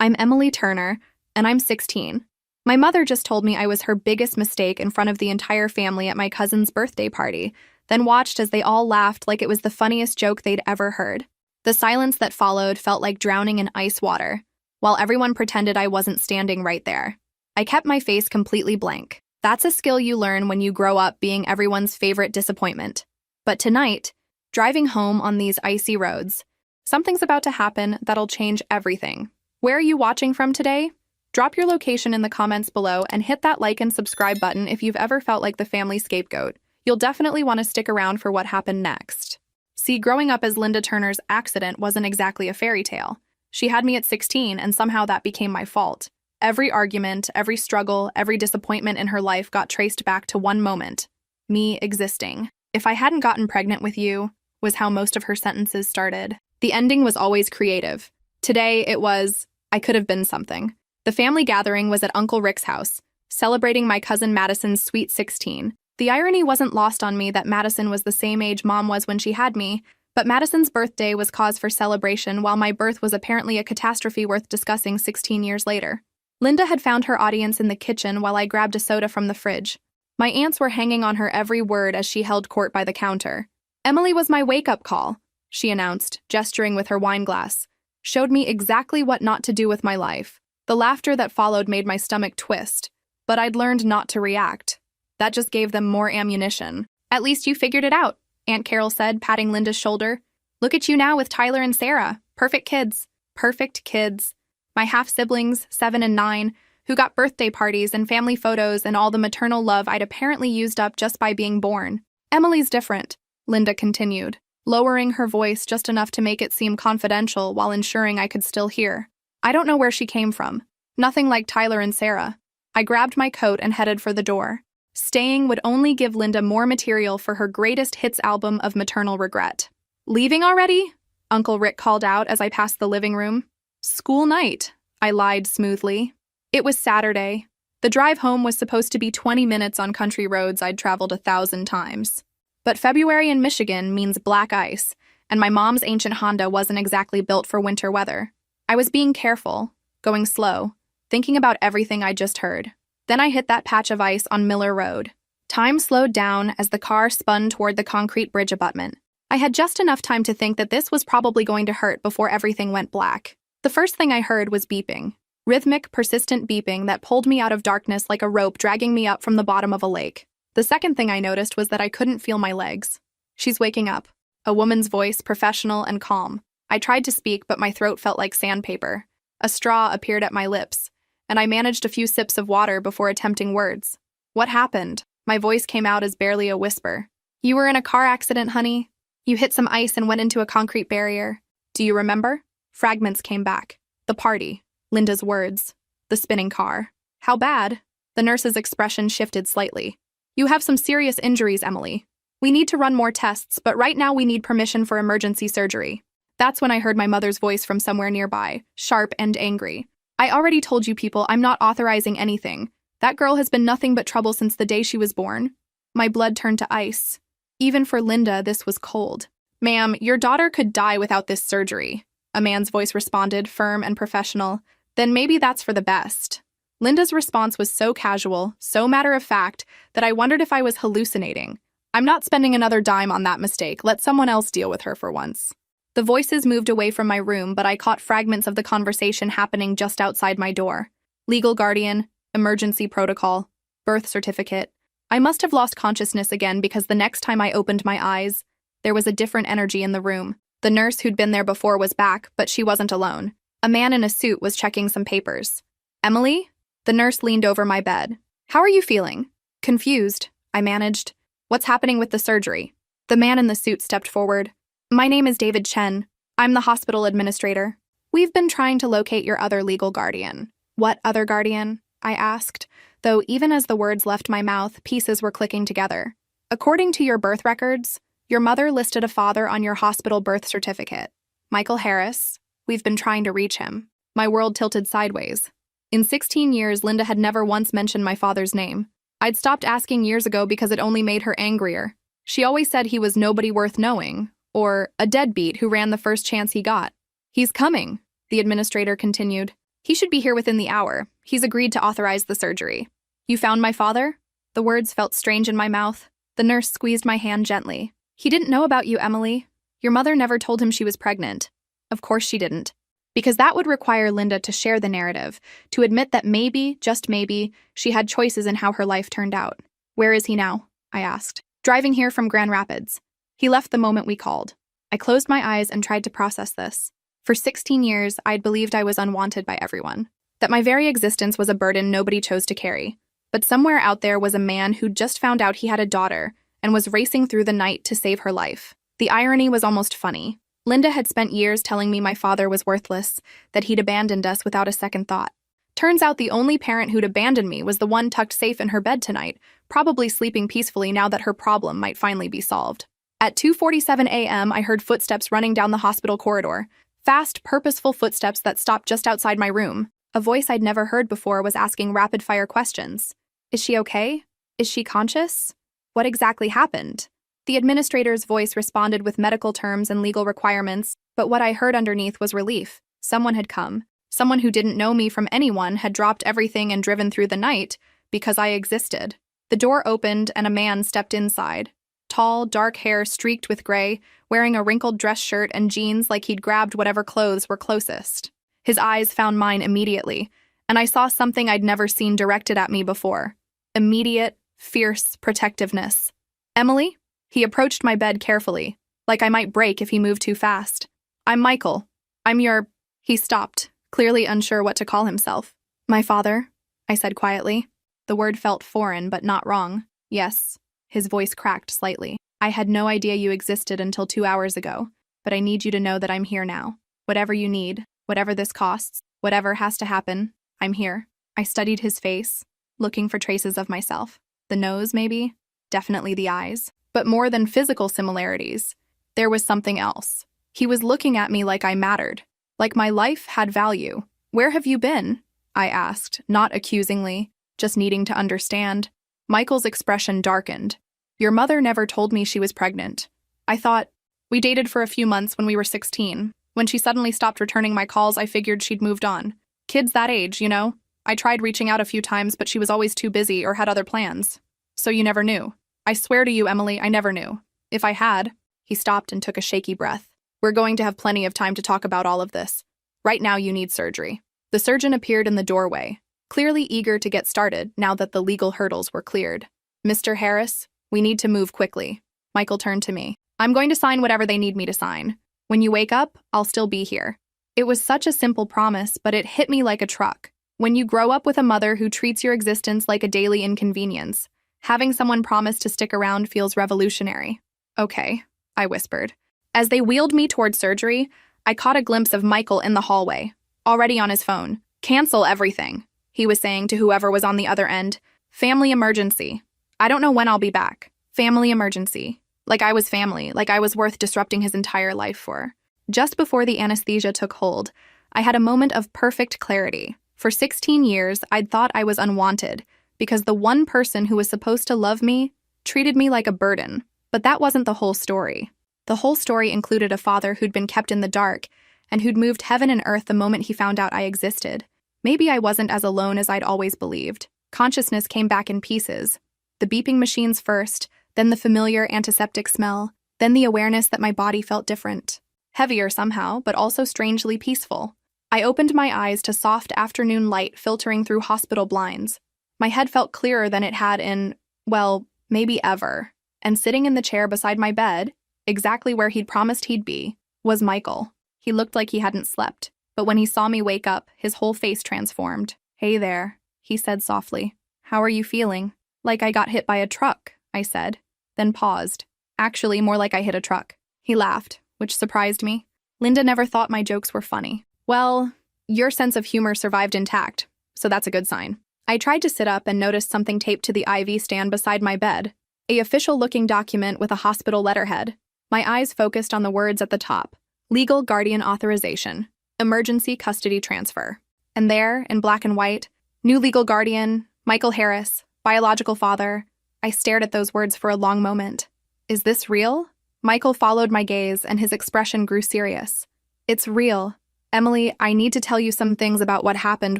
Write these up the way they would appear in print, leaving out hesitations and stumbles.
I'm Emily Turner, and I'm 16. My mother just told me I was her biggest mistake in front of the entire family at my cousin's birthday party, then watched as they all laughed like it was the funniest joke they'd ever heard. The silence that followed felt like drowning in ice water, while everyone pretended I wasn't standing right there. I kept my face completely blank. That's a skill you learn when you grow up being everyone's favorite disappointment. But tonight, driving home on these icy roads, something's about to happen that'll change everything. Where are you watching from today? Drop your location in the comments below and hit that like and subscribe button if you've ever felt like the family scapegoat. You'll definitely want to stick around for what happened next. See, growing up as Linda Turner's accident wasn't exactly a fairy tale. She had me at 16, and somehow that became my fault. Every argument, every struggle, every disappointment in her life got traced back to one moment: me existing. If I hadn't gotten pregnant with you, was how most of her sentences started. The ending was always creative. Today, it was, I could have been something. The family gathering was at Uncle Rick's house, celebrating my cousin Madison's sweet 16. The irony wasn't lost on me that Madison was the same age Mom was when she had me, but Madison's birthday was cause for celebration while my birth was apparently a catastrophe worth discussing 16 years later. Linda had found her audience in the kitchen while I grabbed a soda from the fridge. My aunts were hanging on her every word as she held court by the counter. Emily was my wake-up call, she announced, gesturing with her wine glass. Showed me exactly what not to do with my life. The laughter that followed made my stomach twist, but I'd learned not to react. That just gave them more ammunition. At least you figured it out, Aunt Carol said, patting Linda's shoulder. Look at you now with Tyler and Sarah. Perfect kids. Perfect kids. My half-siblings, 7 and 9, who got birthday parties and family photos and all the maternal love I'd apparently used up just by being born. Emily's different, Linda continued, lowering her voice just enough to make it seem confidential while ensuring I could still hear. I don't know where she came from. Nothing like Tyler and Sarah. I grabbed my coat and headed for the door. Staying would only give Linda more material for her greatest hits album of maternal regret. Leaving already? Uncle Rick called out as I passed the living room. School night, I lied smoothly. It was Saturday. The drive home was supposed to be 20 minutes on country roads I'd traveled 1,000 times. But February in Michigan means black ice, and my mom's ancient Honda wasn't exactly built for winter weather. I was being careful, going slow, thinking about everything I just heard. Then I hit that patch of ice on Miller Road. Time slowed down as the car spun toward the concrete bridge abutment. I had just enough time to think that this was probably going to hurt before everything went black. The first thing I heard was beeping. Rhythmic, persistent beeping that pulled me out of darkness like a rope dragging me up from the bottom of a lake. The second thing I noticed was that I couldn't feel my legs. She's waking up. A woman's voice, professional and calm. I tried to speak, but my throat felt like sandpaper. A straw appeared at my lips, and I managed a few sips of water before attempting words. What happened? My voice came out as barely a whisper. You were in a car accident, honey. You hit some ice and went into a concrete barrier. Do you remember? Fragments came back. The party. Linda's words. The spinning car. How bad? The nurse's expression shifted slightly. You have some serious injuries, Emily. We need to run more tests, but right now we need permission for emergency surgery. That's when I heard my mother's voice from somewhere nearby, sharp and angry. I already told you people I'm not authorizing anything. That girl has been nothing but trouble since the day she was born. My blood turned to ice. Even for Linda, this was cold. Ma'am, your daughter could die without this surgery. A man's voice responded, firm and professional. Then maybe that's for the best. Linda's response was so casual, so matter-of-fact, that I wondered if I was hallucinating. I'm not spending another dime on that mistake. Let someone else deal with her for once. The voices moved away from my room, but I caught fragments of the conversation happening just outside my door. Legal guardian, emergency protocol, birth certificate. I must have lost consciousness again because the next time I opened my eyes, there was a different energy in the room. The nurse who'd been there before was back, but she wasn't alone. A man in a suit was checking some papers. Emily? The nurse leaned over my bed. How are you feeling? Confused, I managed. What's happening with the surgery? The man in the suit stepped forward. My name is David Chen. I'm the hospital administrator. We've been trying to locate your other legal guardian. What other guardian? I asked, though even as the words left my mouth, pieces were clicking together. According to your birth records, your mother listed a father on your hospital birth certificate. Michael Harris. We've been trying to reach him. My world tilted sideways. In 16 years, Linda had never once mentioned my father's name. I'd stopped asking years ago because it only made her angrier. She always said he was nobody worth knowing, or a deadbeat who ran the first chance he got. He's coming, the administrator continued. He should be here within the hour. He's agreed to authorize the surgery. You found my father? The words felt strange in my mouth. The nurse squeezed my hand gently. He didn't know about you, Emily. Your mother never told him she was pregnant. Of course she didn't. Because that would require Linda to share the narrative, to admit that maybe, just maybe, she had choices in how her life turned out. Where is he now? I asked. Driving here from Grand Rapids. He left the moment we called. I closed my eyes and tried to process this. For 16 years, I'd believed I was unwanted by everyone, that my very existence was a burden nobody chose to carry. But somewhere out there was a man who'd just found out he had a daughter and was racing through the night to save her life. The irony was almost funny. Linda had spent years telling me my father was worthless, that he'd abandoned us without a second thought. Turns out the only parent who'd abandoned me was the one tucked safe in her bed tonight, probably sleeping peacefully now that her problem might finally be solved. At 2:47 a.m., I heard footsteps running down the hospital corridor. Fast, purposeful footsteps that stopped just outside my room. A voice I'd never heard before was asking rapid-fire questions. Is she okay? Is she conscious? What exactly happened? The administrator's voice responded with medical terms and legal requirements, but what I heard underneath was relief. Someone had come. Someone who didn't know me from anyone had dropped everything and driven through the night because I existed. The door opened and a man stepped inside. Tall, dark hair streaked with gray, wearing a wrinkled dress shirt and jeans like he'd grabbed whatever clothes were closest. His eyes found mine immediately, and I saw something I'd never seen directed at me before. Immediate, fierce protectiveness. Emily? He approached my bed carefully, like I might break if he moved too fast. I'm Michael. I'm your... He stopped, clearly unsure what to call himself. My father, I said quietly. The word felt foreign, but not wrong. Yes. His voice cracked slightly. I had no idea you existed until 2 hours ago, but I need you to know that I'm here now. Whatever you need, whatever this costs, whatever has to happen, I'm here. I studied his face, looking for traces of myself. The nose, maybe? Definitely the eyes. But more than physical similarities, there was something else. He was looking at me like I mattered, like my life had value. Where have you been? I asked, not accusingly, just needing to understand. Michael's expression darkened. Your mother never told me she was pregnant. I thought, we dated for a few months when we were 16. When she suddenly stopped returning my calls, I figured she'd moved on. Kids that age, you know? I tried reaching out a few times, but she was always too busy or had other plans. So you never knew. I swear to you, Emily, I never knew. If I had... He stopped and took a shaky breath. We're going to have plenty of time to talk about all of this. Right now you need surgery. The surgeon appeared in the doorway, clearly eager to get started now that the legal hurdles were cleared. Mr. Harris, we need to move quickly. Michael turned to me. I'm going to sign whatever they need me to sign. When you wake up, I'll still be here. It was such a simple promise, but it hit me like a truck. When you grow up with a mother who treats your existence like a daily inconvenience, having someone promise to stick around feels revolutionary. Okay, I whispered. As they wheeled me toward surgery, I caught a glimpse of Michael in the hallway, already on his phone. Cancel everything, he was saying to whoever was on the other end. Family emergency. I don't know when I'll be back. Family emergency. Like I was family, like I was worth disrupting his entire life for. Just before the anesthesia took hold, I had a moment of perfect clarity. For 16 years, I'd thought I was unwanted, because the one person who was supposed to love me treated me like a burden. But that wasn't the whole story. The whole story included a father who'd been kept in the dark and who'd moved heaven and earth the moment he found out I existed. Maybe I wasn't as alone as I'd always believed. Consciousness came back in pieces. The beeping machines first, then the familiar antiseptic smell, then the awareness that my body felt different. Heavier somehow, but also strangely peaceful. I opened my eyes to soft afternoon light filtering through hospital blinds. My head felt clearer than it had in, well, maybe ever. And sitting in the chair beside my bed, exactly where he'd promised he'd be, was Michael. He looked like he hadn't slept, but when he saw me wake up, his whole face transformed. Hey there, he said softly. How are you feeling? Like I got hit by a truck, I said, then paused. Actually, more like I hit a truck. He laughed, which surprised me. Linda never thought my jokes were funny. Well, your sense of humor survived intact, so that's a good sign. I tried to sit up and noticed something taped to the IV stand beside my bed, an official-looking document with a hospital letterhead. My eyes focused on the words at the top, Legal Guardian Authorization, Emergency Custody Transfer. And there, in black and white, New Legal Guardian, Michael Harris, Biological Father. I stared at those words for a long moment. Is this real? Michael followed my gaze and his expression grew serious. It's real. Emily, I need to tell you some things about what happened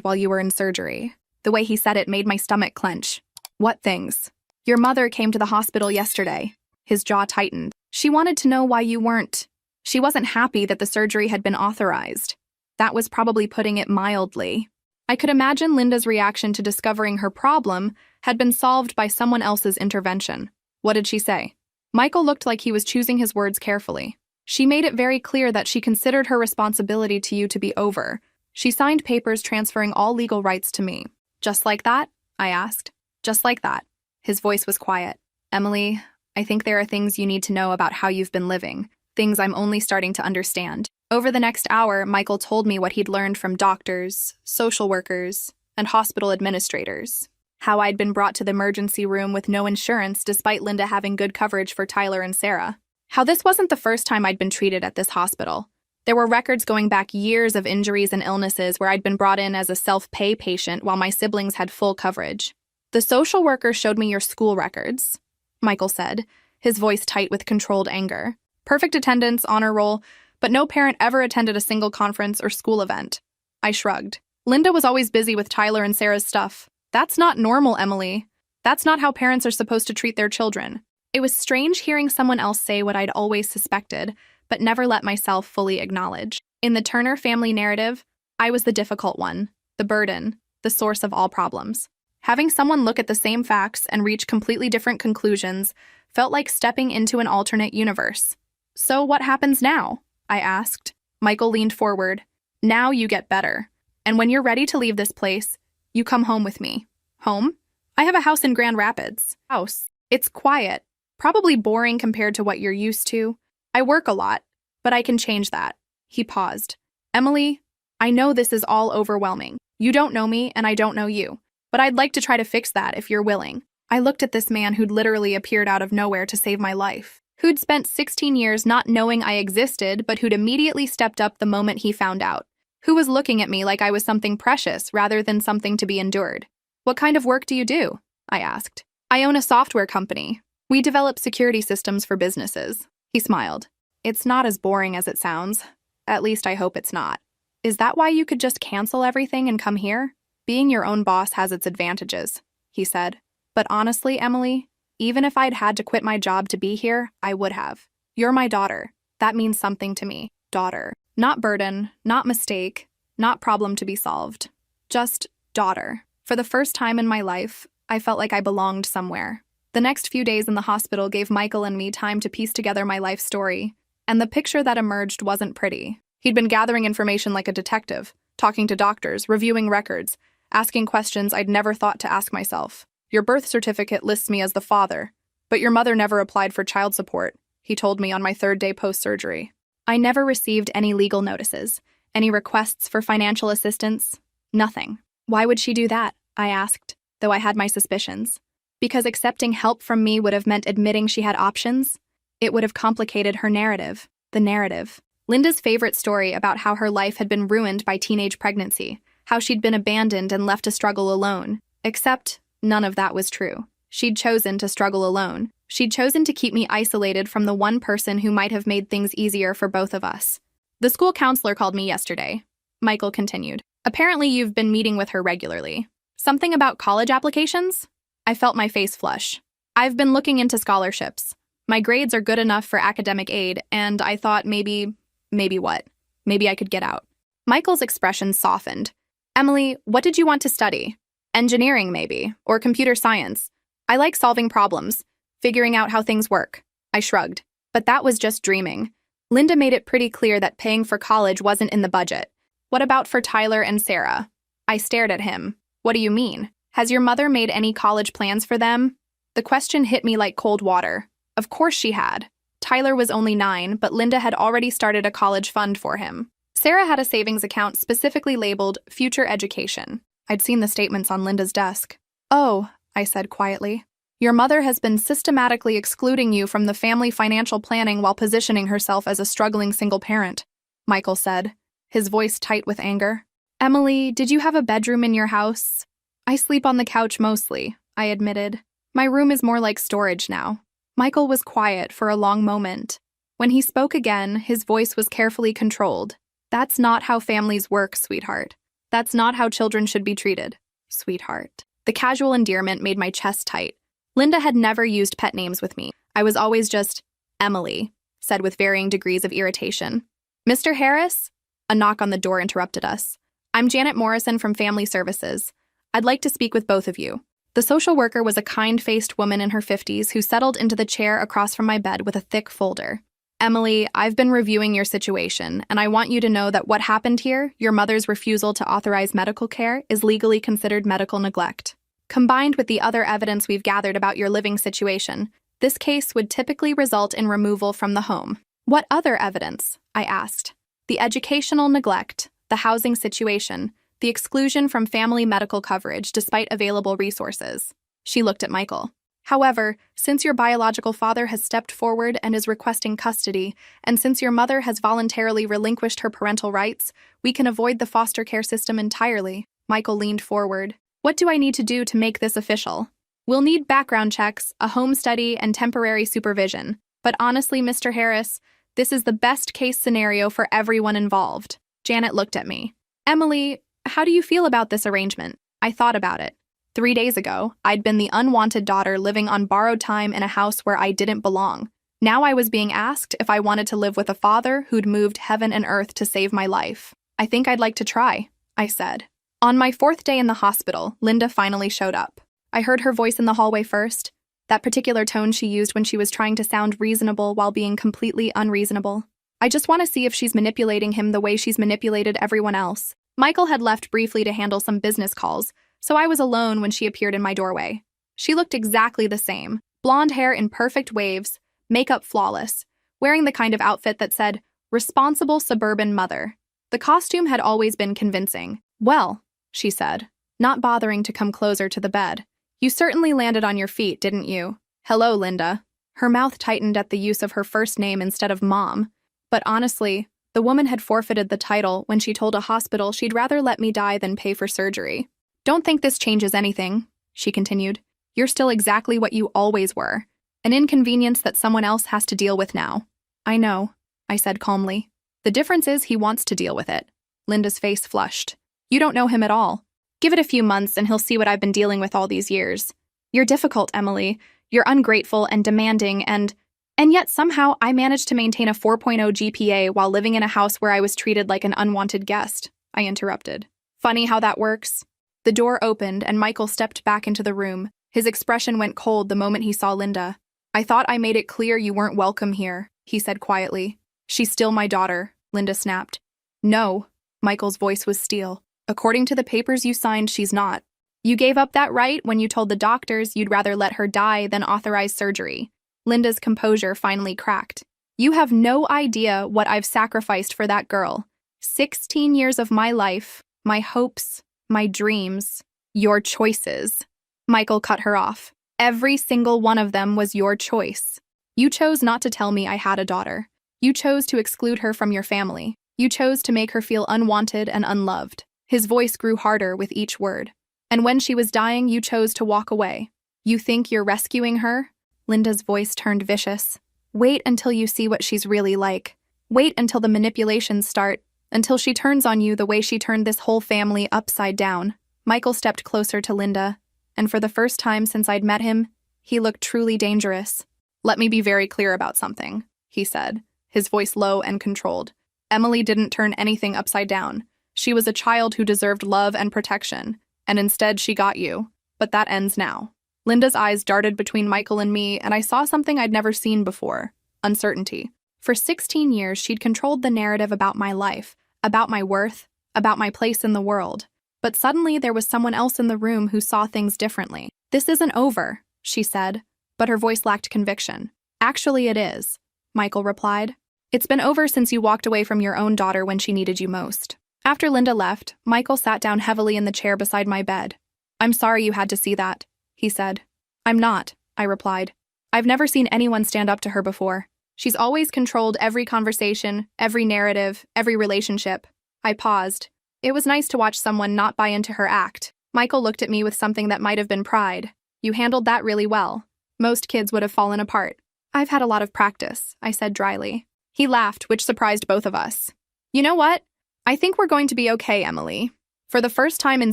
while you were in surgery. The way he said it made my stomach clench. What things? Your mother came to the hospital yesterday. His jaw tightened. She wanted to know why you weren't. She wasn't happy that the surgery had been authorized. That was probably putting it mildly. I could imagine Linda's reaction to discovering her problem had been solved by someone else's intervention. What did she say? Michael looked like he was choosing his words carefully. She made it very clear that she considered her responsibility to you to be over. She signed papers transferring all legal rights to me. Just like that? I asked. Just like that. His voice was quiet. Emily, I think there are things you need to know about how you've been living, things I'm only starting to understand. Over the next hour, Michael told me what he'd learned from doctors, social workers, and hospital administrators. How I'd been brought to the emergency room with no insurance despite Linda having good coverage for Tyler and Sarah. How this wasn't the first time I'd been treated at this hospital. There were records going back years of injuries and illnesses where I'd been brought in as a self-pay patient while my siblings had full coverage. The social worker showed me your school records, Michael said, his voice tight with controlled anger. Perfect attendance, honor roll, but no parent ever attended a single conference or school event. I shrugged. Linda was always busy with Tyler and Sarah's stuff. That's not normal, Emily. That's not how parents are supposed to treat their children. It was strange hearing someone else say what I'd always suspected, but never let myself fully acknowledge. In the Turner family narrative, I was the difficult one, the burden, the source of all problems. Having someone look at the same facts and reach completely different conclusions felt like stepping into an alternate universe. So what happens now? I asked. Michael leaned forward. Now you get better. And when you're ready to leave this place, you come home with me. Home? I have a house in Grand Rapids. House. It's quiet. Probably boring compared to what you're used to. I work a lot, but I can change that. He paused. Emily, I know this is all overwhelming. You don't know me and I don't know you, but I'd like to try to fix that if you're willing. I looked at this man who'd literally appeared out of nowhere to save my life, who'd spent 16 years not knowing I existed, but who'd immediately stepped up the moment he found out, who was looking at me like I was something precious rather than something to be endured. What kind of work do you do? I asked. I own a software company. We develop security systems for businesses. He smiled. It's not as boring as it sounds. At least I hope it's not. Is that why you could just cancel everything and come here? Being your own boss has its advantages, he said. But honestly, Emily, even if I'd had to quit my job to be here, I would have. You're my daughter. That means something to me. Daughter. Not burden, not mistake, not problem to be solved. Just daughter. For the first time in my life, I felt like I belonged somewhere. The next few days in the hospital gave Michael and me time to piece together my life story, and the picture that emerged wasn't pretty. He'd been gathering information like a detective, talking to doctors, reviewing records, asking questions I'd never thought to ask myself. Your birth certificate lists me as the father, but your mother never applied for child support, he told me on my third day post-surgery. I never received any legal notices, any requests for financial assistance, nothing. Why would she do that? I asked, though I had my suspicions. Because accepting help from me would have meant admitting she had options? It would have complicated her narrative, the narrative. Linda's favorite story about how her life had been ruined by teenage pregnancy, how she'd been abandoned and left to struggle alone. Except, none of that was true. She'd chosen to struggle alone. She'd chosen to keep me isolated from the one person who might have made things easier for both of us. The school counselor called me yesterday, Michael continued. Apparently you've been meeting with her regularly. Something about college applications? I felt my face flush. I've been looking into scholarships. My grades are good enough for academic aid, and I thought maybe what? Maybe I could get out. Michael's expression softened. Emily, what did you want to study? Engineering, maybe, or computer science. I like solving problems, figuring out how things work. I shrugged. But that was just dreaming. Linda made it pretty clear that paying for college wasn't in the budget. What about for Tyler and Sarah? I stared at him. What do you mean? Has your mother made any college plans for them? The question hit me like cold water. Of course she had. Tyler was only 9, but Linda had already started a college fund for him. Sarah had a savings account specifically labeled Future Education. I'd seen the statements on Linda's desk. Oh, I said quietly. Your mother has been systematically excluding you from the family financial planning while positioning herself as a struggling single parent, Michael said, his voice tight with anger. Emily, did you have a bedroom in your house? I sleep on the couch mostly, I admitted. My room is more like storage now. Michael was quiet for a long moment. When he spoke again, his voice was carefully controlled. That's not how families work, sweetheart. That's not how children should be treated, sweetheart. The casual endearment made my chest tight. Linda had never used pet names with me. I was always just Emily, said with varying degrees of irritation. Mr. Harris? A knock on the door interrupted us. I'm Janet Morrison from Family Services. I'd like to speak with both of you. The social worker was a kind-faced woman in her 50s who settled into the chair across from my bed with a thick folder. Emily, I've been reviewing your situation, and I want you to know that what happened here, your mother's refusal to authorize medical care, is legally considered medical neglect. Combined with the other evidence we've gathered about your living situation, this case would typically result in removal from the home. What other evidence? I asked. The educational neglect, the housing situation, the exclusion from family medical coverage despite available resources. She looked at Michael. However, since your biological father has stepped forward and is requesting custody, and since your mother has voluntarily relinquished her parental rights, we can avoid the foster care system entirely. Michael leaned forward. What do I need to do to make this official? We'll need background checks, a home study, and temporary supervision. But honestly, Mr. Harris, this is the best-case scenario for everyone involved. Janet looked at me. Emily, how do you feel about this arrangement? I thought about it. 3 days ago, I'd been the unwanted daughter living on borrowed time in a house where I didn't belong. Now I was being asked if I wanted to live with a father who'd moved heaven and earth to save my life. I think I'd like to try, I said. On my 4th day in the hospital, Linda finally showed up. I heard her voice in the hallway first, that particular tone she used when she was trying to sound reasonable while being completely unreasonable. I just want to see if she's manipulating him the way she's manipulated everyone else. Michael had left briefly to handle some business calls, so I was alone when she appeared in my doorway. She looked exactly the same, blonde hair in perfect waves, makeup flawless, wearing the kind of outfit that said, responsible suburban mother. The costume had always been convincing. Well, she said, not bothering to come closer to the bed. You certainly landed on your feet, didn't you? Hello, Linda. Her mouth tightened at the use of her first name instead of Mom. But honestly, the woman had forfeited the title when she told a hospital she'd rather let me die than pay for surgery. Don't think this changes anything, she continued. You're still exactly what you always were, an inconvenience that someone else has to deal with now. I know, I said calmly. The difference is he wants to deal with it. Linda's face flushed. You don't know him at all. Give it a few months and he'll see what I've been dealing with all these years. You're difficult, Emily. You're ungrateful and demanding and yet somehow I managed to maintain a 4.0 GPA while living in a house where I was treated like an unwanted guest, I interrupted. Funny how that works. The door opened and Michael stepped back into the room. His expression went cold the moment he saw Linda. I thought I made it clear you weren't welcome here, he said quietly. She's still my daughter, Linda snapped. No, Michael's voice was steel. According to the papers you signed, she's not. You gave up that right when you told the doctors you'd rather let her die than authorize surgery. Linda's composure finally cracked. You have no idea what I've sacrificed for that girl. 16 years of my life, my hopes, my dreams, your choices. Michael cut her off. Every single one of them was your choice. You chose not to tell me I had a daughter. You chose to exclude her from your family. You chose to make her feel unwanted and unloved. His voice grew harder with each word. And when she was dying, you chose to walk away. You think you're rescuing her? Linda's voice turned vicious. Wait until you see what she's really like. Wait until the manipulations start, until she turns on you the way she turned this whole family upside down. Michael stepped closer to Linda, and for the first time since I'd met him, he looked truly dangerous. Let me be very clear about something, he said, his voice low and controlled. Emily didn't turn anything upside down. She was a child who deserved love and protection, and instead she got you. But that ends now. Linda's eyes darted between Michael and me, and I saw something I'd never seen before. Uncertainty. For 16 years, she'd controlled the narrative about my life, about my worth, about my place in the world. But suddenly there was someone else in the room who saw things differently. This isn't over, she said, but her voice lacked conviction. Actually, it is, Michael replied. It's been over since you walked away from your own daughter when she needed you most. After Linda left, Michael sat down heavily in the chair beside my bed. I'm sorry you had to see that, he said. I'm not, I replied. I've never seen anyone stand up to her before. She's always controlled every conversation, every narrative, every relationship. I paused. It was nice to watch someone not buy into her act. Michael looked at me with something that might have been pride. You handled that really well. Most kids would have fallen apart. I've had a lot of practice, I said dryly. He laughed, which surprised both of us. You know what? I think we're going to be okay, Emily. For the first time in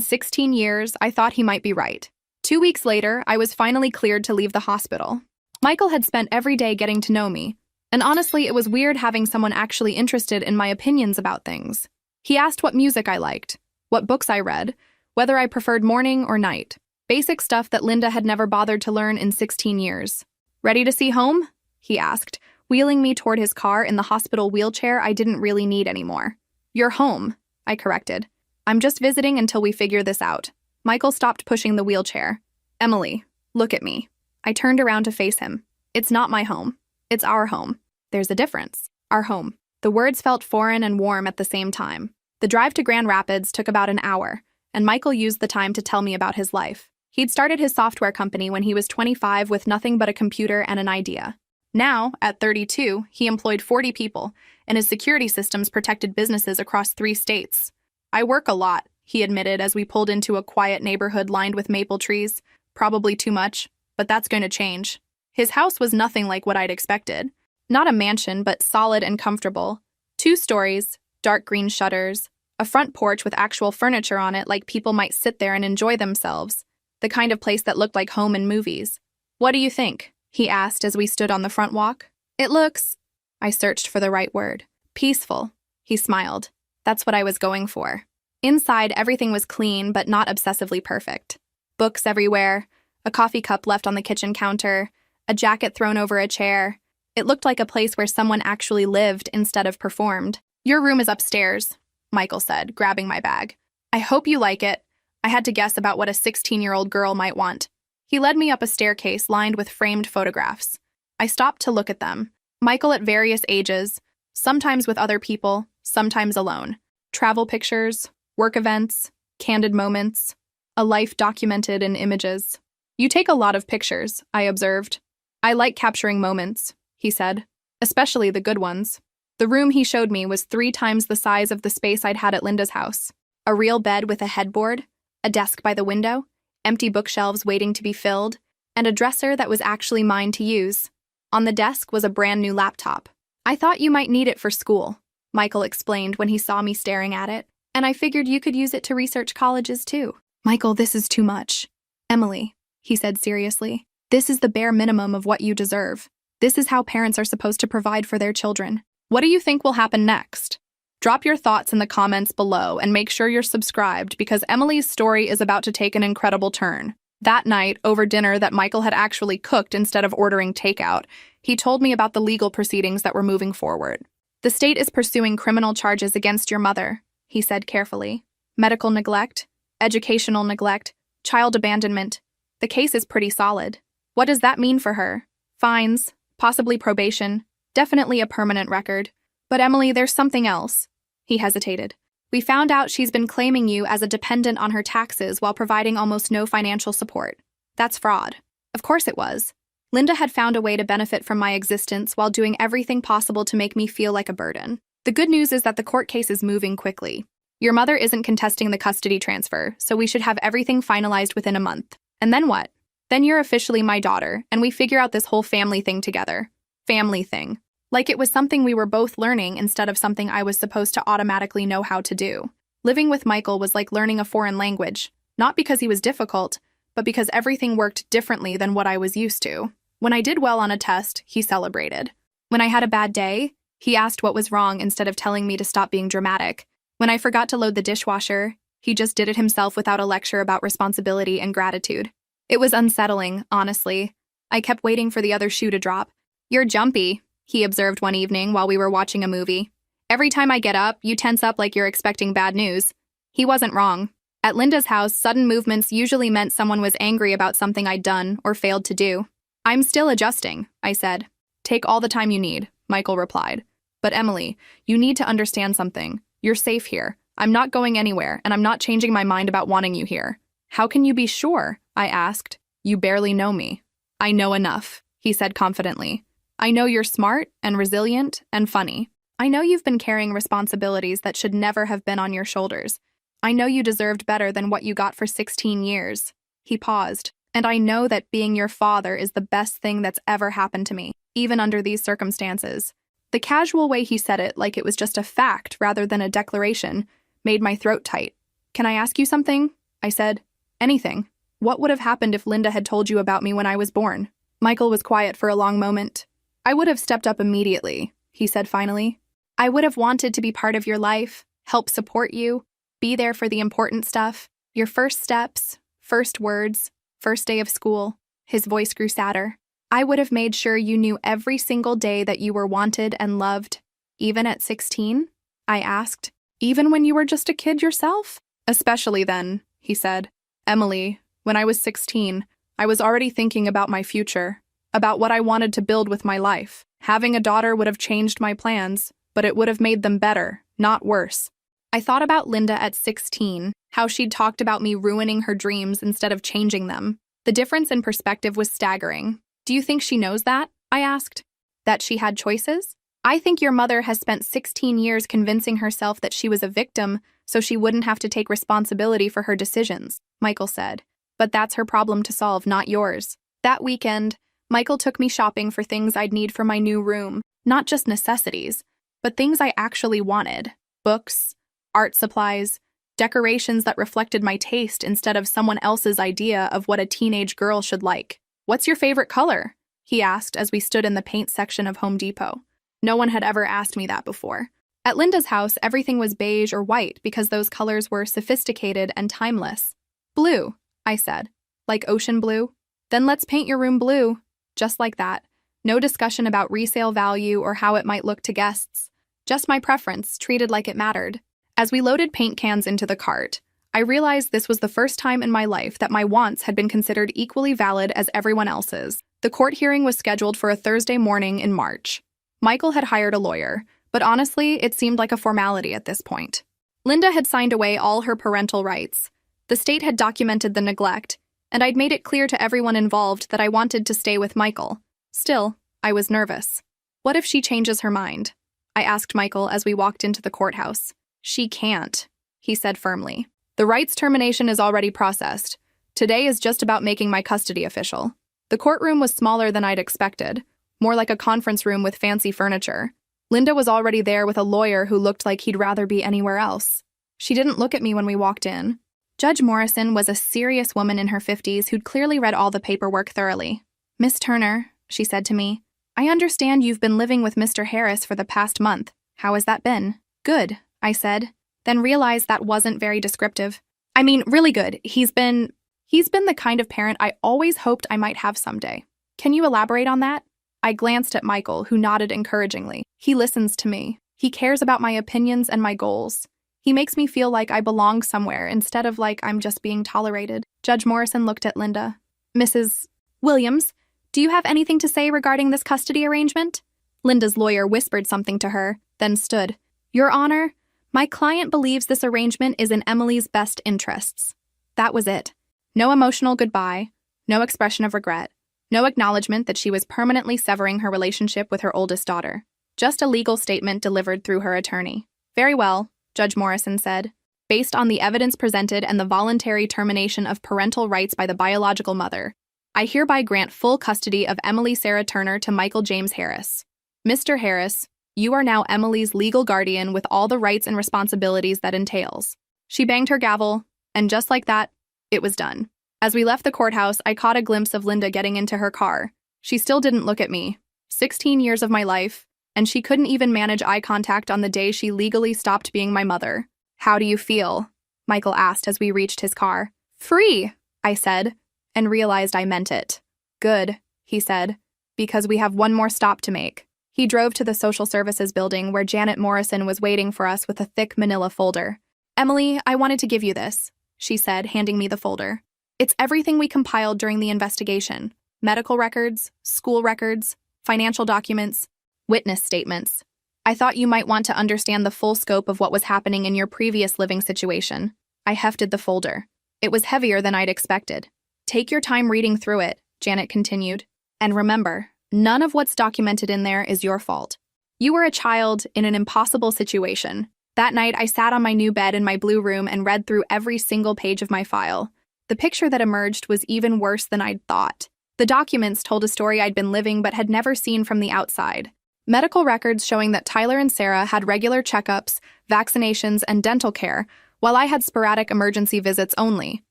16 years, I thought he might be right. 2 weeks later, I was finally cleared to leave the hospital. Michael had spent every day getting to know me, and honestly, it was weird having someone actually interested in my opinions about things. He asked what music I liked, what books I read, whether I preferred morning or night. Basic stuff that Linda had never bothered to learn in 16 years. "Ready to see home?" he asked, wheeling me toward his car in the hospital wheelchair I didn't really need anymore. "You're home," I corrected. "I'm just visiting until we figure this out." Michael stopped pushing the wheelchair. "Emily, look at me." I turned around to face him. "It's not my home. It's our home. There's a difference. Our home." The words felt foreign and warm at the same time. The drive to Grand Rapids took about an hour, and Michael used the time to tell me about his life. He'd started his software company when he was 25 with nothing but a computer and an idea. Now, at 32, he employed 40 people, and his security systems protected businesses across 3 states. "I work a lot," he admitted as we pulled into a quiet neighborhood lined with maple trees. "Probably too much, but that's going to change." His house was nothing like what I'd expected. Not a mansion, but solid and comfortable. 2 stories, dark green shutters, a front porch with actual furniture on it like people might sit there and enjoy themselves. The kind of place that looked like home in movies. "What do you think?" he asked as we stood on the front walk. "It looks—" I searched for the right word. "Peaceful," he smiled. That's what I was going for. Inside, everything was clean but not obsessively perfect. Books everywhere, a coffee cup left on the kitchen counter, a jacket thrown over a chair. It looked like a place where someone actually lived instead of performed. "Your room is upstairs," Michael said, grabbing my bag. "I hope you like it." I had to guess about what a 16-year-old girl might want. He led me up a staircase lined with framed photographs. I stopped to look at them. Michael at various ages, sometimes with other people, sometimes alone. Travel pictures, work events, candid moments, a life documented in images. "You take a lot of pictures," I observed. "I like capturing moments," he said, "especially the good ones." The room he showed me was 3 times the size of the space I'd had at Linda's house. A real bed with a headboard, a desk by the window, empty bookshelves waiting to be filled, and a dresser that was actually mine to use. On the desk was a brand new laptop. "I thought you might need it for school," Michael explained when he saw me staring at it, "and I figured you could use it to research colleges too." "Michael, this is too much." "Emily," he said seriously, "this is the bare minimum of what you deserve. This is how parents are supposed to provide for their children. What do you think will happen next?" Drop your thoughts in the comments below and make sure you're subscribed because Emily's story is about to take an incredible turn. That night, over dinner that Michael had actually cooked instead of ordering takeout, he told me about the legal proceedings that were moving forward. "The state is pursuing criminal charges against your mother," he said carefully. "Medical neglect, educational neglect, child abandonment. The case is pretty solid. What does that mean for her? Fines, possibly probation, definitely a permanent record. But Emily, there's something else." He hesitated. "We found out she's been claiming you as a dependent on her taxes while providing almost no financial support. That's fraud." Of course it was. Linda had found a way to benefit from my existence while doing everything possible to make me feel like a burden. The good news is that the court case is moving quickly. Your mother isn't contesting the custody transfer, so we should have everything finalized within a month. And then what? Then you're officially my daughter, and we figure out this whole family thing together. Family thing. Like it was something we were both learning instead of something I was supposed to automatically know how to do. Living with Michael was like learning a foreign language, not because he was difficult, but because everything worked differently than what I was used to. When I did well on a test, he celebrated. When I had a bad day, he asked what was wrong instead of telling me to stop being dramatic. When I forgot to load the dishwasher, he just did it himself without a lecture about responsibility and gratitude. It was unsettling, honestly. I kept waiting for the other shoe to drop. "You're jumpy," he observed one evening while we were watching a movie. "Every time I get up, you tense up like you're expecting bad news." He wasn't wrong. At Linda's house, sudden movements usually meant someone was angry about something I'd done or failed to do. "I'm still adjusting," I said. "Take all the time you need," Michael replied. "But Emily, you need to understand something. You're safe here. I'm not going anywhere, and I'm not changing my mind about wanting you here." "How can you be sure?" I asked. "You barely know me." "I know enough," he said confidently. "I know you're smart and resilient and funny. I know you've been carrying responsibilities that should never have been on your shoulders. I know you deserved better than what you got for 16 years. He paused. "And I know that being your father is the best thing that's ever happened to me, even under these circumstances." The casual way he said it, like it was just a fact rather than a declaration, made my throat tight. "Can I ask you something?" I said. "Anything. What would have happened if Linda had told you about me when I was born?" Michael was quiet for a long moment. "I would have stepped up immediately," he said finally. "I would have wanted to be part of your life, help support you, be there for the important stuff, your first steps, first words, first day of school." His voice grew sadder. "I would have made sure you knew every single day that you were wanted and loved." "Even at 16? I asked. "Even when you were just a kid yourself?" "Especially then," he said. "Emily, when I was 16, I was already thinking about my future, about what I wanted to build with my life. Having a daughter would have changed my plans, but it would have made them better, not worse." I thought about Linda at 16, how she'd talked about me ruining her dreams instead of changing them. The difference in perspective was staggering. "Do you think she knows that?" I asked. "That she had choices?" "I think your mother has spent 16 years convincing herself that she was a victim so she wouldn't have to take responsibility for her decisions," Michael said. "But that's her problem to solve, not yours." That weekend, Michael took me shopping for things I'd need for my new room, not just necessities, but things I actually wanted. Books, art supplies, decorations that reflected my taste instead of someone else's idea of what a teenage girl should like. "What's your favorite color?" he asked as we stood in the paint section of Home Depot. No one had ever asked me that before. At Linda's house, everything was beige or white because those colors were sophisticated and timeless. "Blue," I said. "Like ocean blue?" "Then let's paint your room blue." Just like that. No discussion about resale value or how it might look to guests. Just my preference, treated like it mattered. As we loaded paint cans into the cart, I realized this was the first time in my life that my wants had been considered equally valid as everyone else's. The court hearing was scheduled for a Thursday morning in March. Michael had hired a lawyer, but honestly, it seemed like a formality at this point. Linda had signed away all her parental rights. The state had documented the neglect, and I'd made it clear to everyone involved that I wanted to stay with Michael. Still, I was nervous. What if she changes her mind? I asked Michael as we walked into the courthouse. "She can't," he said firmly. "The rights termination is already processed. Today is just about making my custody official." The courtroom was smaller than I'd expected, more like a conference room with fancy furniture. Linda was already there with a lawyer who looked like he'd rather be anywhere else. She didn't look at me when we walked in. Judge Morrison was a serious woman in her 50s who'd clearly read all the paperwork thoroughly. "Miss Turner," she said to me, "I understand you've been living with Mr. Harris for the past month. How has that been?" "Good," I said, then realized that wasn't very descriptive. "I mean, really good. He's been the kind of parent I always hoped I might have someday." "Can you elaborate on that?" I glanced at Michael, who nodded encouragingly. "He listens to me. He cares about my opinions and my goals. He makes me feel like I belong somewhere instead of like I'm just being tolerated." Judge Morrison looked at Linda. "Mrs. Williams, do you have anything to say regarding this custody arrangement?" Linda's lawyer whispered something to her, then stood. "Your Honor, my client believes this arrangement is in Emily's best interests." That was it. No emotional goodbye, no expression of regret, no acknowledgement that she was permanently severing her relationship with her oldest daughter. Just a legal statement delivered through her attorney. "Very well," Judge Morrison said. "Based on the evidence presented and the voluntary termination of parental rights by the biological mother, I hereby grant full custody of Emily Sarah Turner to Michael James Harris. Mr. Harris, you are now Emily's legal guardian with all the rights and responsibilities that entails." She banged her gavel, and just like that, it was done. As we left the courthouse, I caught a glimpse of Linda getting into her car. She still didn't look at me. 16 years of my life, and she couldn't even manage eye contact on the day she legally stopped being my mother. "How do you feel?" Michael asked as we reached his car. "Free," I said, and realized I meant it. "Good," he said, "because we have one more stop to make." He drove to the social services building where Janet Morrison was waiting for us with a thick manila folder. "Emily, I wanted to give you this," she said, handing me the folder. "It's everything we compiled during the investigation. Medical records, school records, financial documents, witness statements. I thought you might want to understand the full scope of what was happening in your previous living situation." I hefted the folder. It was heavier than I'd expected. "Take your time reading through it," Janet continued. "And remember, none of what's documented in there is your fault. You were a child in an impossible situation. That night, I sat on my new bed in my blue room and read through every single page of my file. The picture that emerged was even worse than I'd thought. The documents told a story I'd been living but had never seen from the outside. Medical records showing that Tyler and Sarah had regular checkups, vaccinations, and dental care, while I had sporadic emergency visits only.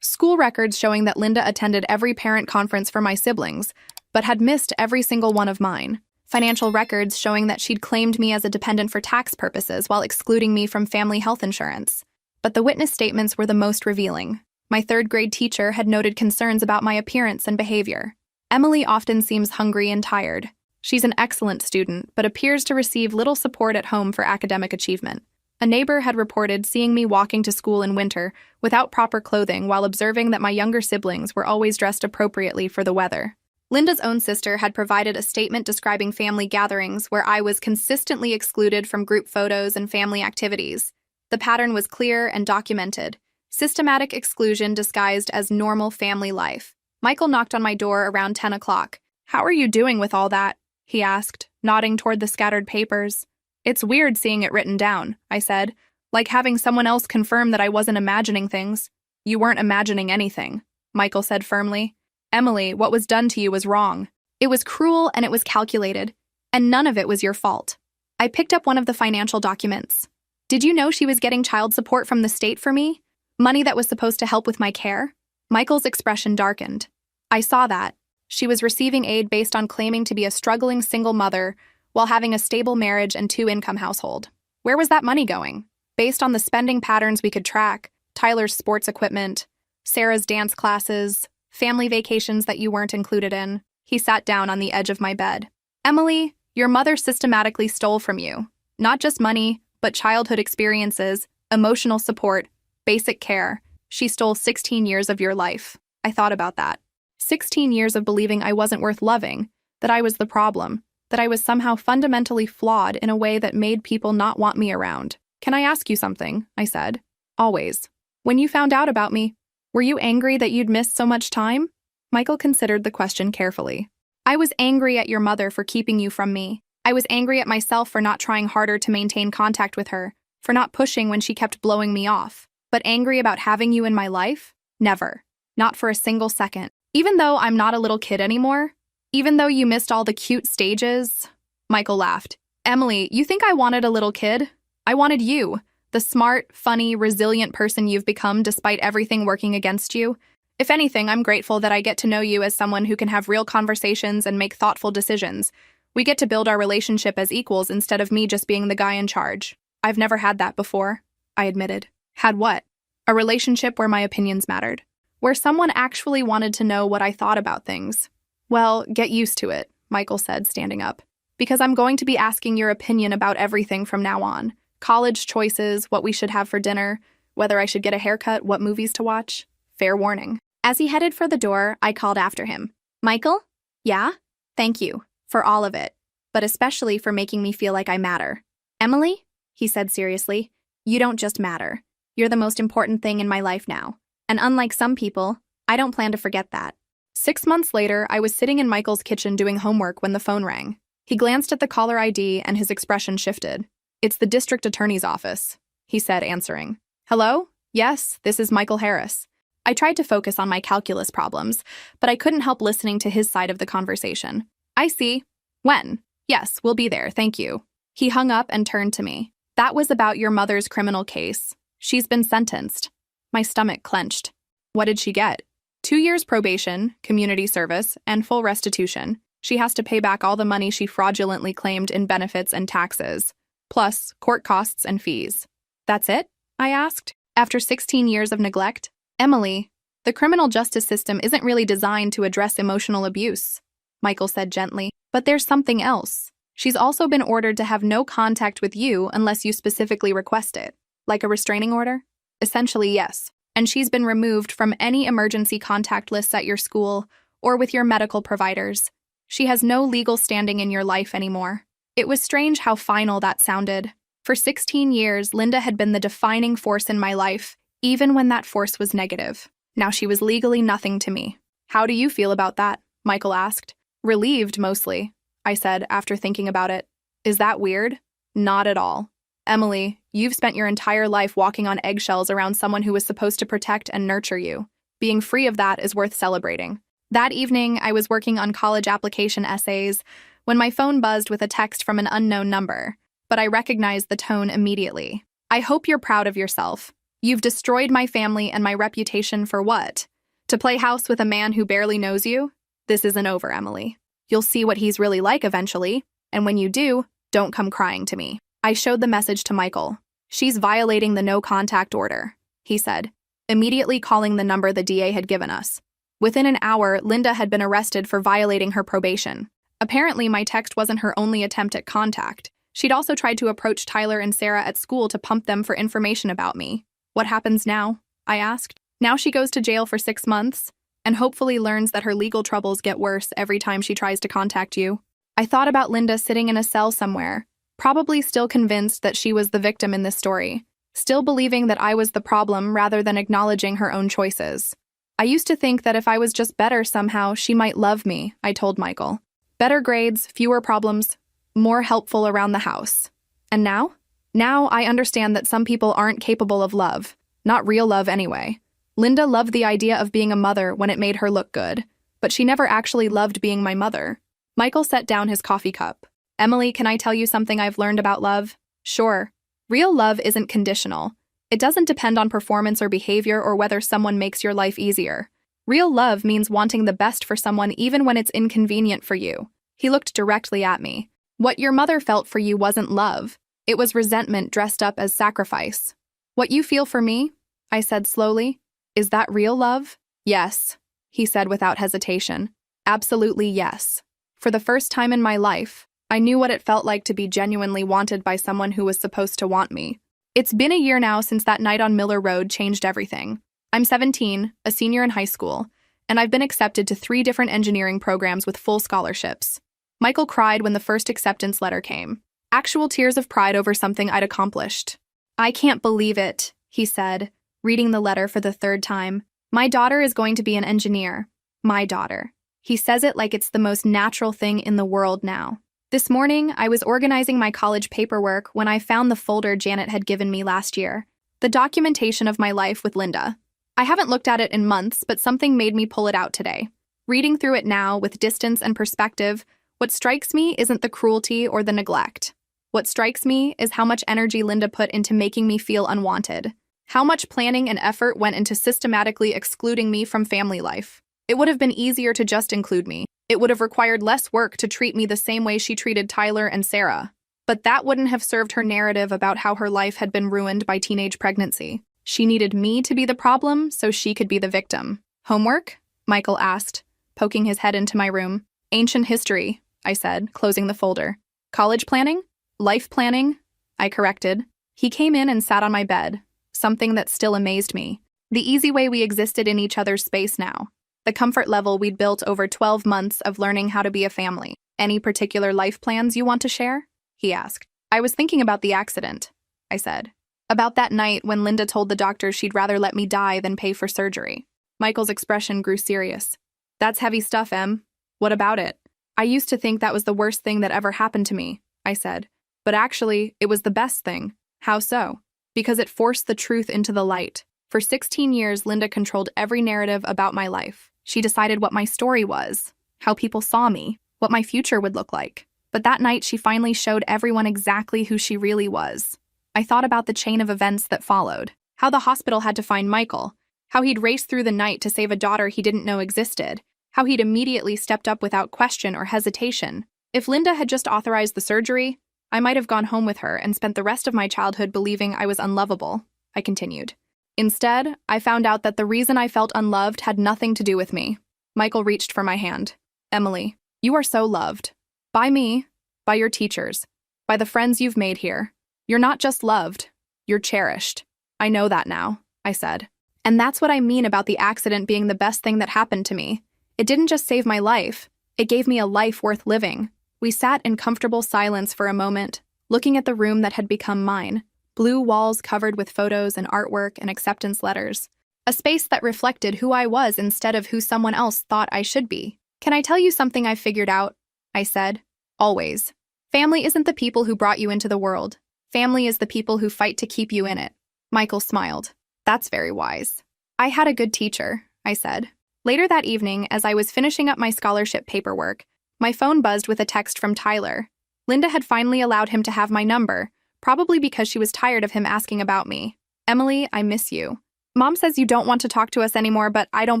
School records showing that Linda attended every parent conference for my siblings, but had missed every single one of mine. Financial records showing that she'd claimed me as a dependent for tax purposes while excluding me from family health insurance. But the witness statements were the most revealing. My third-grade teacher had noted concerns about my appearance and behavior. Emily often seems hungry and tired. She's an excellent student, but appears to receive little support at home for academic achievement. A neighbor had reported seeing me walking to school in winter without proper clothing while observing that my younger siblings were always dressed appropriately for the weather. Linda's own sister had provided a statement describing family gatherings where I was consistently excluded from group photos and family activities. The pattern was clear and documented. Systematic exclusion disguised as normal family life. Michael knocked on my door around 10 o'clock. "How are you doing with all that?" he asked, nodding toward the scattered papers. "It's weird seeing it written down," I said, "like having someone else confirm that I wasn't imagining things." "You weren't imagining anything," Michael said firmly. "Emily, what was done to you was wrong. It was cruel and it was calculated, and none of it was your fault." I picked up one of the financial documents. "Did you know she was getting child support from the state for me? Money that was supposed to help with my care?" Michael's expression darkened. "I saw that. She was receiving aid based on claiming to be a struggling single mother while having a stable marriage and two-income household. Where was that money going? Based on the spending patterns we could track, Tyler's sports equipment, Sarah's dance classes, family vacations that you weren't included in." He sat down on the edge of my bed. "Emily, your mother systematically stole from you. Not just money, but childhood experiences, emotional support, basic care. She stole 16 years of your life." I thought about that. 16 years of believing I wasn't worth loving, that I was the problem, that I was somehow fundamentally flawed in a way that made people not want me around. "Can I ask you something?" I said. "Always. When you found out about me, were you angry that you'd missed so much time?" Michael considered the question carefully. "I was angry at your mother for keeping you from me. I was angry at myself for not trying harder to maintain contact with her, for not pushing when she kept blowing me off. But angry about having you in my life? Never. Not for a single second. Even though I'm not a little kid anymore? Even though you missed all the cute stages?" Michael laughed. "Emily, you think I wanted a little kid? I wanted you, the smart, funny, resilient person you've become despite everything working against you. If anything, I'm grateful that I get to know you as someone who can have real conversations and make thoughtful decisions. We get to build our relationship as equals instead of me just being the guy in charge. I've never had that before," I admitted. "Had what?" "A relationship where my opinions mattered. Where someone actually wanted to know what I thought about things." "Well, get used to it," Michael said, standing up. "Because I'm going to be asking your opinion about everything from now on. College choices, what we should have for dinner, whether I should get a haircut, what movies to watch. Fair warning." As he headed for the door, I called after him. "Michael?" "Yeah? Thank you. For all of it. But especially for making me feel like I matter." "Emily?" he said seriously. "You don't just matter. You're the most important thing in my life now. And unlike some people, I don't plan to forget that." 6 months later, I was sitting in Michael's kitchen doing homework when the phone rang. He glanced at the caller ID and his expression shifted. "It's the district attorney's office," he said, answering. "Hello? Yes, this is Michael Harris." I tried to focus on my calculus problems, but I couldn't help listening to his side of the conversation. "I see. When?" "Yes, we'll be there, thank you." He hung up and turned to me. "That was about your mother's criminal case. She's been sentenced." My stomach clenched. "What did she get?" 2 years probation, community service, and full restitution. She has to pay back all the money she fraudulently claimed in benefits and taxes, plus court costs and fees." "That's it?" I asked. "After 16 years of neglect?" "Emily, the criminal justice system isn't really designed to address emotional abuse," Michael said gently. "But there's something else. She's also been ordered to have no contact with you unless you specifically request it. Like a restraining order?" "Essentially, yes. And she's been removed from any emergency contact lists at your school or with your medical providers. She has no legal standing in your life anymore." It was strange how final that sounded. For 16 years, Linda had been the defining force in my life, even when that force was negative. Now she was legally nothing to me. "How do you feel about that?" Michael asked. "Relieved, mostly," I said after thinking about it. "Is that weird?" "Not at all. Emily, you've spent your entire life walking on eggshells around someone who was supposed to protect and nurture you. Being free of that is worth celebrating." That evening, I was working on college application essays when my phone buzzed with a text from an unknown number, but I recognized the tone immediately. I hope you're proud of yourself. You've destroyed my family and my reputation for what? To play house with a man who barely knows you? This isn't over, Emily. You'll see what he's really like eventually, and when you do, don't come crying to me. I showed the message to Michael. She's violating the no-contact order, he said, immediately calling the number the DA had given us. Within an hour, Linda had been arrested for violating her probation. Apparently, my text wasn't her only attempt at contact. She'd also tried to approach Tyler and Sarah at school to pump them for information about me. What happens now? I asked. Now she goes to jail for 6 months, and hopefully learns that her legal troubles get worse every time she tries to contact you. I thought about Linda sitting in a cell somewhere, probably still convinced that she was the victim in this story, still believing that I was the problem rather than acknowledging her own choices. I used to think that if I was just better somehow, she might love me, I told Michael. Better grades, fewer problems, more helpful around the house. And now? Now I understand that some people aren't capable of love, not real love anyway. Linda loved the idea of being a mother when it made her look good, but she never actually loved being my mother. Michael set down his coffee cup. Emily, can I tell you something I've learned about love? Sure. Real love isn't conditional. It doesn't depend on performance or behavior or whether someone makes your life easier. Real love means wanting the best for someone even when it's inconvenient for you. He looked directly at me. What your mother felt for you wasn't love. It was resentment dressed up as sacrifice. What you feel for me, I said slowly, is that real love? Yes, he said without hesitation. Absolutely yes. For the first time in my life, I knew what it felt like to be genuinely wanted by someone who was supposed to want me. It's been a year now since that night on Miller Road changed everything. I'm 17, a senior in high school, and I've been accepted to 3 different engineering programs with full scholarships. Michael cried when the first acceptance letter came. Actual tears of pride over something I'd accomplished. I can't believe it, he said, reading the letter for the 3rd time. My daughter is going to be an engineer. My daughter. He says it like it's the most natural thing in the world now. This morning, I was organizing my college paperwork when I found the folder Janet had given me last year. The documentation of my life with Linda. I haven't looked at it in months, but something made me pull it out today. Reading through it now, with distance and perspective, what strikes me isn't the cruelty or the neglect. What strikes me is how much energy Linda put into making me feel unwanted. How much planning and effort went into systematically excluding me from family life. It would have been easier to just include me. It would have required less work to treat me the same way she treated Tyler and Sarah. But that wouldn't have served her narrative about how her life had been ruined by teenage pregnancy. She needed me to be the problem so she could be the victim. Homework? Michael asked, poking his head into my room. Ancient history, I said, closing the folder. College planning? Life planning? I corrected. He came in and sat on my bed, something that still amazed me. The easy way we existed in each other's space now. The comfort level we'd built over 12 months of learning how to be a family. Any particular life plans you want to share? He asked. I was thinking about the accident, I said. About that night when Linda told the doctor she'd rather let me die than pay for surgery. Michael's expression grew serious. That's heavy stuff, Em. What about it? I used to think that was the worst thing that ever happened to me, I said. But actually, it was the best thing. How so? Because it forced the truth into the light. For 16 years, Linda controlled every narrative about my life. She decided what my story was, how people saw me, what my future would look like. But that night, she finally showed everyone exactly who she really was. I thought about the chain of events that followed, how the hospital had to find Michael, how he'd raced through the night to save a daughter he didn't know existed, how he'd immediately stepped up without question or hesitation. If Linda had just authorized the surgery, I might have gone home with her and spent the rest of my childhood believing I was unlovable, I continued. Instead, I found out that the reason I felt unloved had nothing to do with me. Michael reached for my hand. Emily, you are so loved. By me, by your teachers, by the friends you've made here. You're not just loved, you're cherished. I know that now, I said. And that's what I mean about the accident being the best thing that happened to me. It didn't just save my life, it gave me a life worth living. We sat in comfortable silence for a moment, looking at the room that had become mine. Blue walls covered with photos and artwork and acceptance letters. A space that reflected who I was instead of who someone else thought I should be. Can I tell you something I've figured out? I said. Always. Family isn't the people who brought you into the world. Family is the people who fight to keep you in it. Michael smiled. That's very wise. I had a good teacher, I said. Later that evening, as I was finishing up my scholarship paperwork, My phone buzzed with a text from Tyler. Linda had finally allowed him to have my number, probably because she was tired of him asking about me. Emily, I miss you. Mom says you don't want to talk to us anymore, but I don't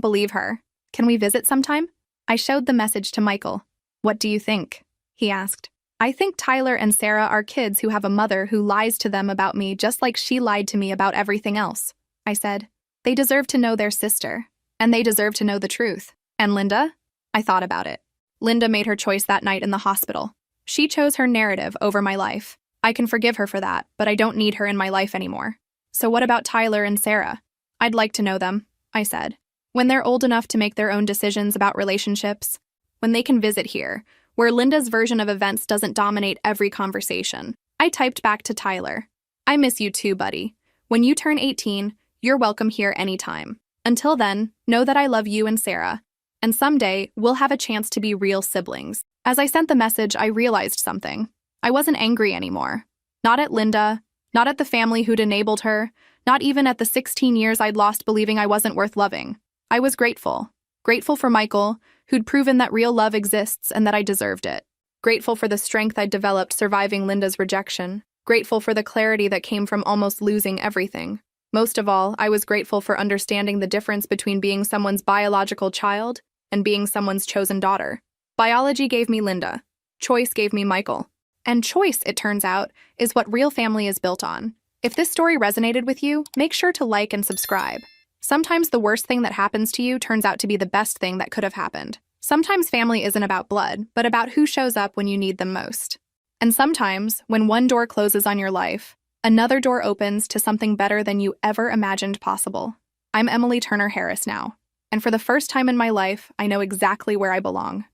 believe her. Can we visit sometime? I showed the message to Michael. What do you think? He asked. I think Tyler and Sarah are kids who have a mother who lies to them about me just like she lied to me about everything else, I said. They deserve to know their sister, and they deserve to know the truth. And Linda? I thought about it. Linda made her choice that night in the hospital. She chose her narrative over my life. I can forgive her for that, but I don't need her in my life anymore. So what about Tyler and Sarah? I'd like to know them, I said. When they're old enough to make their own decisions about relationships, when they can visit here, where Linda's version of events doesn't dominate every conversation. I typed back to Tyler. I miss you too, buddy. When you turn 18, you're welcome here anytime. Until then, know that I love you and Sarah. And someday, we'll have a chance to be real siblings. As I sent the message, I realized something. I wasn't angry anymore. Not at Linda, not at the family who'd enabled her, not even at the 16 years I'd lost believing I wasn't worth loving. I was grateful. Grateful for Michael, who'd proven that real love exists and that I deserved it. Grateful for the strength I'd developed surviving Linda's rejection. Grateful for the clarity that came from almost losing everything. Most of all, I was grateful for understanding the difference between being someone's biological child and being someone's chosen daughter. Biology gave me Linda. Choice gave me Michael. And choice, it turns out, is what real family is built on. If this story resonated with you, make sure to like and subscribe. Sometimes the worst thing that happens to you turns out to be the best thing that could have happened. Sometimes family isn't about blood, but about who shows up when you need them most. And sometimes, when one door closes on your life, another door opens to something better than you ever imagined possible. I'm Emily Turner Harris now, and for the first time in my life, I know exactly where I belong.